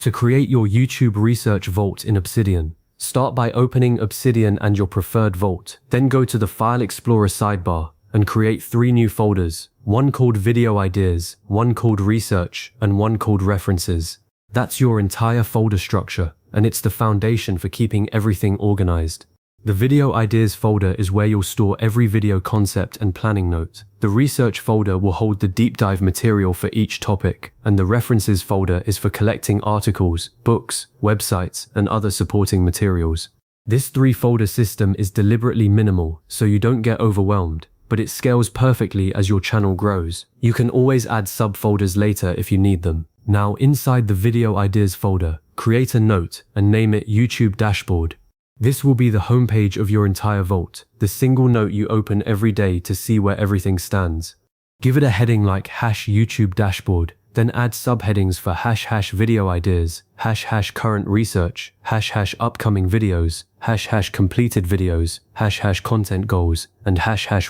To create your YouTube research vault in Obsidian, start by opening Obsidian and your preferred vault. Then go to the File Explorer sidebar and create 3 new folders, one called Video Ideas, one called Research, and one called References. That's your entire folder structure, and it's the foundation for keeping everything organized. The Video Ideas folder is where you'll store every video concept and planning note. The Research folder will hold the deep dive material for each topic, and the References folder is for collecting articles, books, websites, and other supporting materials. This 3-folder system is deliberately minimal, so you don't get overwhelmed, but it scales perfectly as your channel grows. You can always add subfolders later if you need them. Now, inside the Video Ideas folder, create a note and name it YouTube Dashboard. This will be the homepage of your entire vault, the single note you open every day to see where everything stands. Give it a heading like #YouTube Dashboard, then add subheadings for #video ideas, #current research, #upcoming videos, #completed videos, #content goals, and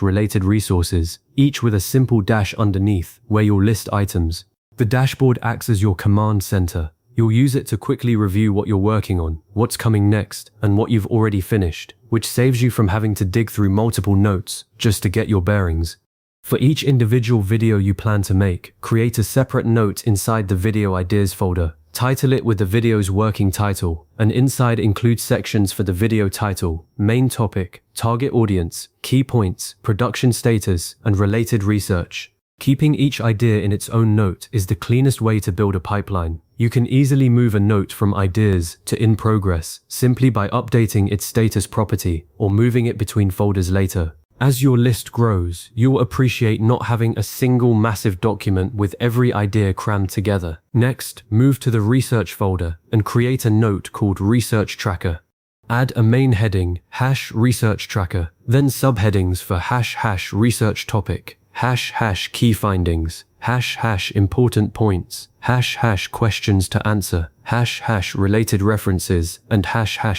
#related resources, each with a simple dash underneath where you'll list items. The dashboard acts as your command center. You'll use it to quickly review what you're working on, what's coming next, and what you've already finished, which saves you from having to dig through multiple notes just to get your bearings. For each individual video you plan to make, create a separate note inside the Video Ideas folder. Title it with the video's working title, and inside include sections for the video title, main topic, target audience, key points, production status, and related research. Keeping each idea in its own note is the cleanest way to build a pipeline. You can easily move a note from ideas to in progress simply by updating its status property or moving it between folders later. As your list grows, you'll appreciate not having a single massive document with every idea crammed together. Next, move to the Research folder and create a note called Research Tracker. Add a main heading, #research tracker, then subheadings for #research topic, #key findings, #important points, questions to answer, #related references, and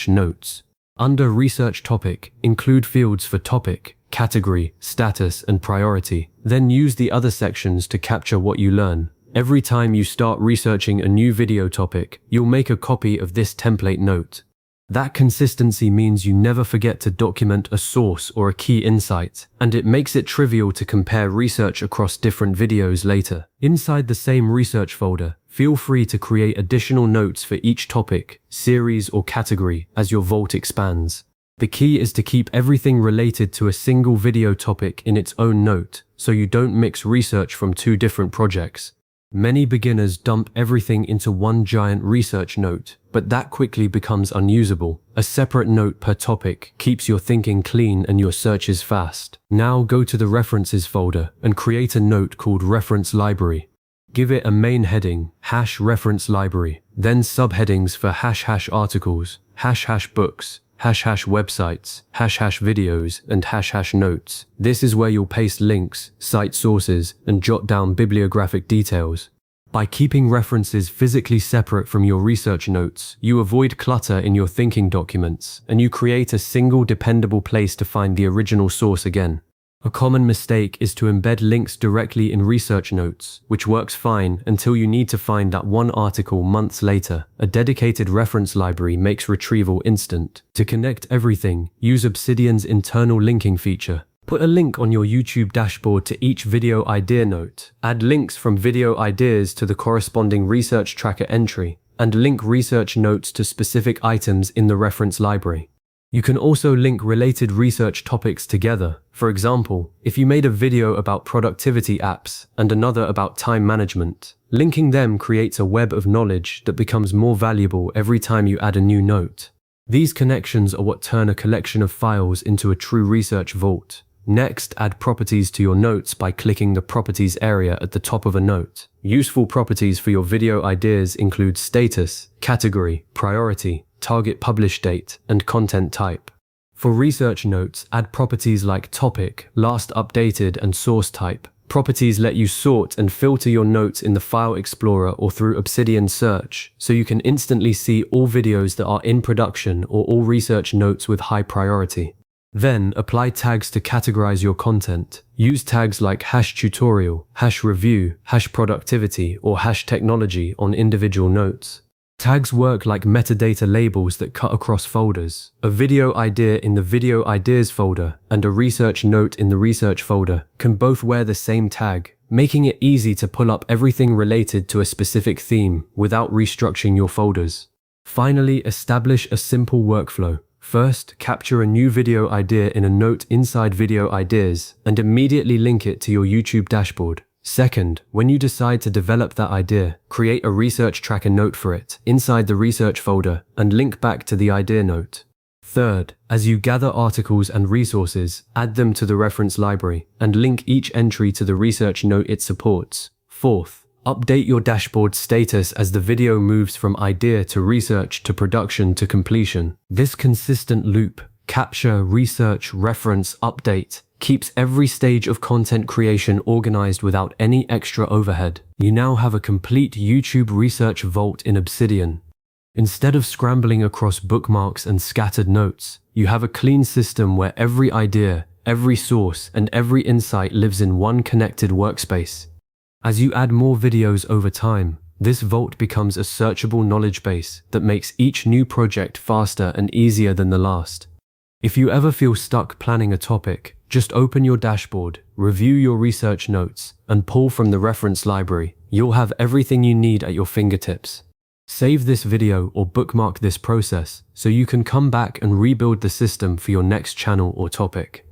#notes. Under Research Topic, include fields for topic, category, status, and priority. Then use the other sections to capture what you learn. Every time you start researching a new video topic, you'll make a copy of this template note. That consistency means you never forget to document a source or a key insight, and it makes it trivial to compare research across different videos later. Inside the same Research folder, feel free to create additional notes for each topic, series, or category as your vault expands. The key is to keep everything related to a single video topic in its own note, so you don't mix research from 2 different projects. Many beginners dump everything into one giant research note, but that quickly becomes unusable. A separate note per topic keeps your thinking clean and your searches fast. Now go to the References folder and create a note called Reference Library. Give it a main heading, #reference library, then subheadings for #articles, #books, #websites, #videos, and #notes. This is where you'll paste links, cite sources, and jot down bibliographic details. By keeping references physically separate from your research notes, you avoid clutter in your thinking documents, and you create a single dependable place to find the original source again. A common mistake is to embed links directly in research notes, which works fine until you need to find that one article months later. A dedicated reference library makes retrieval instant. To connect everything, use Obsidian's internal linking feature. Put a link on your YouTube dashboard to each video idea note. Add links from video ideas to the corresponding research tracker entry, and link research notes to specific items in the reference library. You can also link related research topics together. For example, if you made a video about productivity apps and another about time management, linking them creates a web of knowledge that becomes more valuable every time you add a new note. These connections are what turn a collection of files into a true research vault. Next, add properties to your notes by clicking the Properties area at the top of a note. Useful properties for your video ideas include status, category, priority, target publish date, and content type. For research notes, add properties like topic, last updated, and source type. Properties let you sort and filter your notes in the File Explorer or through Obsidian Search, so you can instantly see all videos that are in production or all research notes with high priority. Then, apply tags to categorize your content. Use tags like #tutorial, #review, #productivity, or #technology on individual notes. Tags work like metadata labels that cut across folders. A video idea in the video ideas folder and a research note in the research folder can both wear the same tag, making it easy to pull up everything related to a specific theme without restructuring your folders. Finally, establish a simple workflow. First, capture a new video idea in a note inside video ideas and immediately link it to your YouTube dashboard. Second, when you decide to develop that idea, create a research tracker note for it inside the research folder and link back to the idea note. Third, as you gather articles and resources, add them to the reference library and link each entry to the research note it supports. Fourth, update your dashboard status as the video moves from idea to research to production to completion. This consistent loop, capture, research, reference, update, keeps every stage of content creation organized without any extra overhead. You now have a complete YouTube research vault in Obsidian. Instead of scrambling across bookmarks and scattered notes, you have a clean system where every idea, every source, and every insight lives in one connected workspace. As you add more videos over time, this vault becomes a searchable knowledge base that makes each new project faster and easier than the last. If you ever feel stuck planning a topic, just open your dashboard, review your research notes, and pull from the reference library. You'll have everything you need at your fingertips. Save this video or bookmark this process so you can come back and rebuild the system for your next channel or topic.